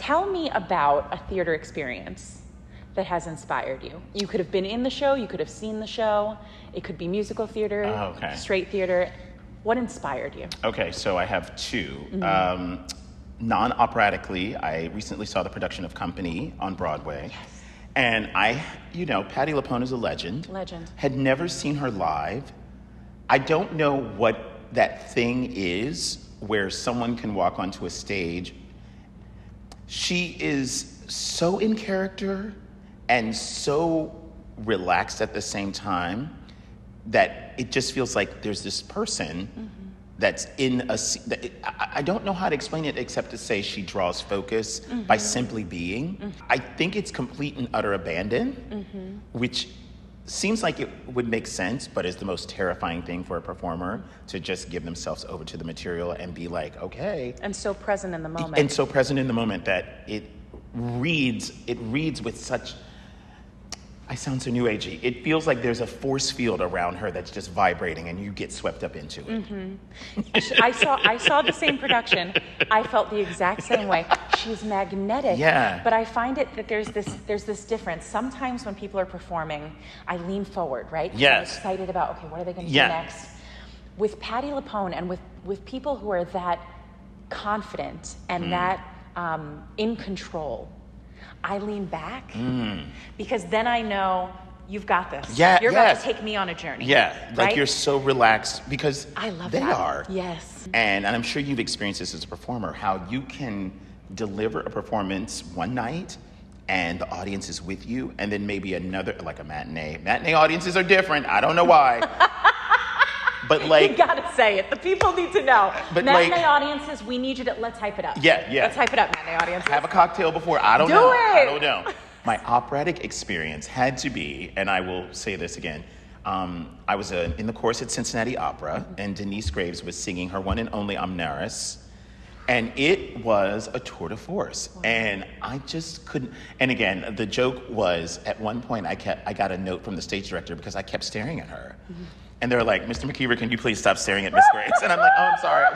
Tell me about a theater experience that has inspired you. You could have been in the show, you could have seen the show, it could be musical theater, straight theater. What inspired you? Okay, so I have two. Non-operatically, I recently saw the production of Company on Broadway. Yes. And Patti LuPone is a legend. Legend. Had never seen her live. I don't know what that thing is where someone can walk onto a stage. She is so in character and so relaxed at the same time that it just feels like there's this person that's in I don't know how to explain it except to say she draws focus by simply being. I think it's complete and utter abandon, which seems like it would make sense, but is the most terrifying thing for a performer to just give themselves over to the material and be like, okay. And so present in the moment. And so present in the moment that it reads with such, I sound so new agey. It feels like there's a force field around her that's just vibrating and you get swept up into it. I saw the same production. I felt the exact same way. She's magnetic. Yeah. But I find it that there's this difference. Sometimes when people are performing, I lean forward, right? Yes. I'm excited about, okay, what are they going to do next? With Patti LuPone and with people who are that confident and that in control, I lean back because then I know you've got this. Yeah, You're about to take me on a journey. Yeah, like right? you're so relaxed because I love they that. are. Yes. And I'm sure you've experienced this as a performer, how you can deliver a performance one night and the audience is with you, and then maybe another, like a matinee. Matinee audiences are different. I don't know why. But like, you gotta say it. The people need to know. But matinee audiences, we need you to, let's hype it up. Yeah. Let's hype it up, matinee audiences. Have a cocktail before. I don't know. I don't know. My operatic experience had to be, and I will say this again, I was in the chorus at Cincinnati Opera, and Denise Graves was singing her one and only Amneris, and it was a tour de force. Wow. And I just couldn't, and again, the joke was, at one point I got a note from the stage director because I kept staring at her. And they're like, Mr. McKeever, can you please stop staring at Miss Graves? And I'm like, oh, I'm sorry.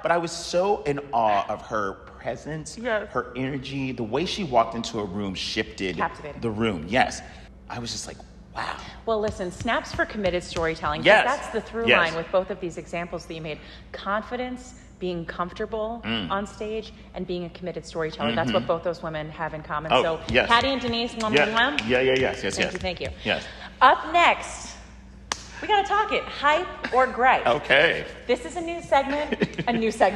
But I was so in awe of her presence, her energy, the way she walked into a room shifted the room. Yes. I was just like, wow. Well, listen, snaps for committed storytelling. Yes. That's the through line with both of these examples that you made. Confidence, being comfortable on stage, and being a committed storyteller. That's what both those women have in common. Oh, so yes. Patty and Denise, yes. Thank you. Yes. Up next, we gotta talk it. Hype or gripe. Okay. This is a new segment. This is a new show.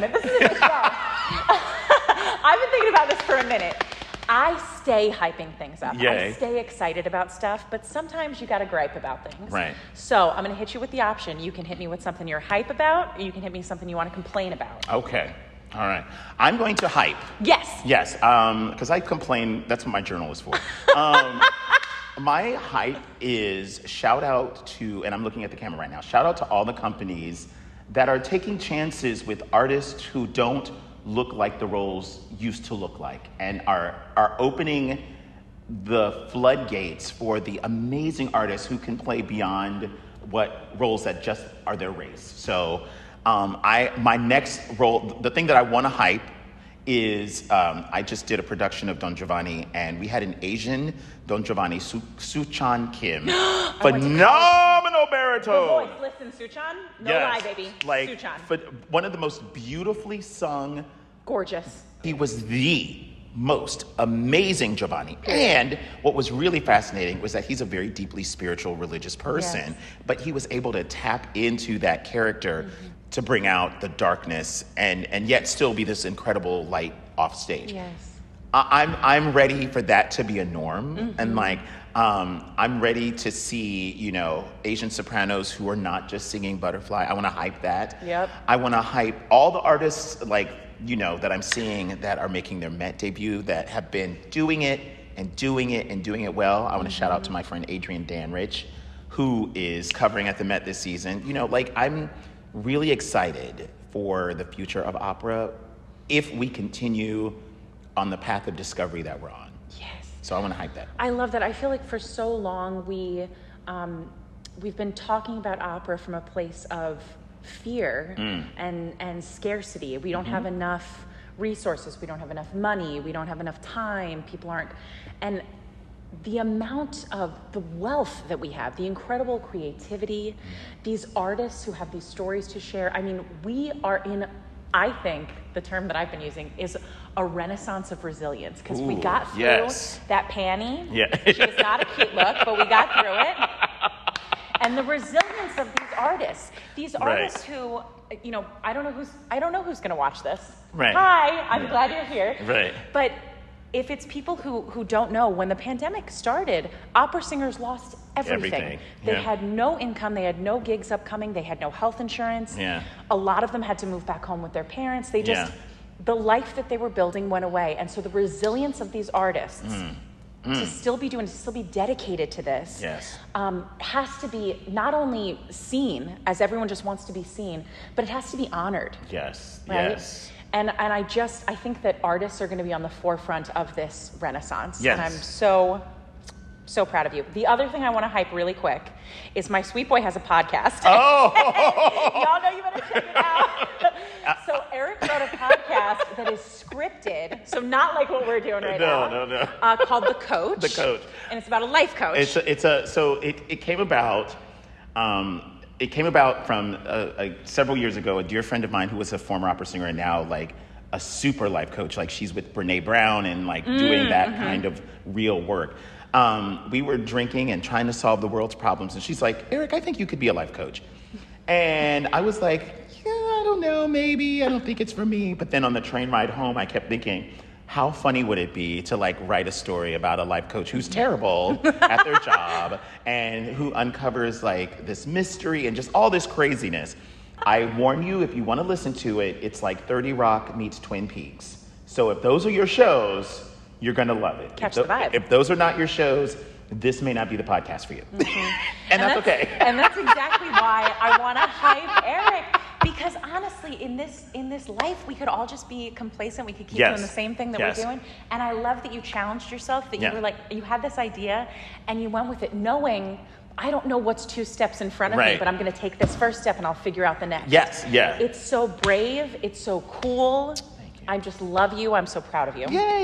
I've been thinking about this for a minute. I stay hyping things up. Yay. I stay excited about stuff, but sometimes you gotta gripe about things. Right. So I'm gonna hit you with the option. You can hit me with something you're hype about, or you can hit me with something you wanna complain about. Okay. All right. I'm going to hype. Yes. Yes. Because I complain. That's what my journal is for. My hype is shout out to, and I'm looking at the camera right now, shout out to all the companies that are taking chances with artists who don't look like the roles used to look like, and are opening the floodgates for the amazing artists who can play beyond what roles that just are their race. So my next role, the thing that I want to hype is I just did a production of Don Giovanni, and we had an Asian Don Giovanni, Suchan Kim. Phenomenal baritone. Voice. Listen, Suchan, no lie, baby. Like, Suchan. One of the most beautifully sung. Gorgeous. He was the most amazing Giovanni. And what was really fascinating was that he's a very deeply spiritual, religious person, but he was able to tap into that character to bring out the darkness and yet still be this incredible light off stage. Yes. I'm ready for that to be a norm, and like I'm ready to see Asian sopranos who are not just singing Butterfly. I want to hype that. Yep. I want to hype all the artists that I'm seeing that are making their Met debut that have been doing it and doing it well. I want to shout out to my friend Adrian Danrich, who is covering at the Met this season. I'm really excited for the future of opera if we continue on the path of discovery that we're on. Yes. So I want to hype that. I love that. I feel like for so long we've been talking about opera from a place of fear and scarcity. We don't have enough resources, we don't have enough money, we don't have enough time, people aren't, and the amount of the wealth that we have, the incredible creativity, these artists who have these stories to share. I mean, we are in, I think the term that I've been using is a renaissance of resilience, because we got through that panty. Yeah. Which is not a cute look, but we got through it. And the resilience of these artists who, you know, I don't know who's going to watch this. Right. Hi, I'm glad you're here. Right. But if it's people who don't know, when the pandemic started, opera singers lost everything. They had no income, they had no gigs upcoming, they had no health insurance. Yeah. A lot of them had to move back home with their parents. They just, the life that they were building went away. And so the resilience of these artists to still be doing, to still be dedicated to this, has to be not only seen, as everyone just wants to be seen, but it has to be honored. Yes. Right? Yes. And I think that artists are going to be on the forefront of this renaissance. Yes. And I'm so proud of you. The other thing I want to hype really quick is my sweet boy has a podcast. Oh! Y'all know you better check it out. So Eric wrote a podcast that is scripted, so not like what we're doing right now. No. Called The Coach. The Coach. And it's about a life coach. It came about. It came about from several years ago. A dear friend of mine who was a former opera singer and now like a super life coach. Like she's with Brene Brown and like doing that kind of real work. We were drinking and trying to solve the world's problems. And she's like, Eric, I think you could be a life coach. And I was like, yeah, I don't know, maybe. I don't think it's for me. But then on the train ride home, I kept thinking, how funny would it be to like write a story about a life coach who's terrible at their job and who uncovers like this mystery and just all this craziness. I warn you, if you want to listen to it, it's like 30 Rock meets Twin Peaks. So if those are your shows, you're going to love it. Catch the vibe. If those are not your shows, this may not be the podcast for you. and that's okay. And that's exactly why I want to hype Eric. Because honestly, in this life, we could all just be complacent. We could keep doing the same thing that we're doing. And I love that you challenged yourself, that you were like, you had this idea and you went with it knowing, I don't know what's 2 steps in front of me, but I'm going to take this first step and I'll figure out the next. Yes, yeah. It's so brave. It's so cool. Thank you. I just love you. I'm so proud of you. Yay.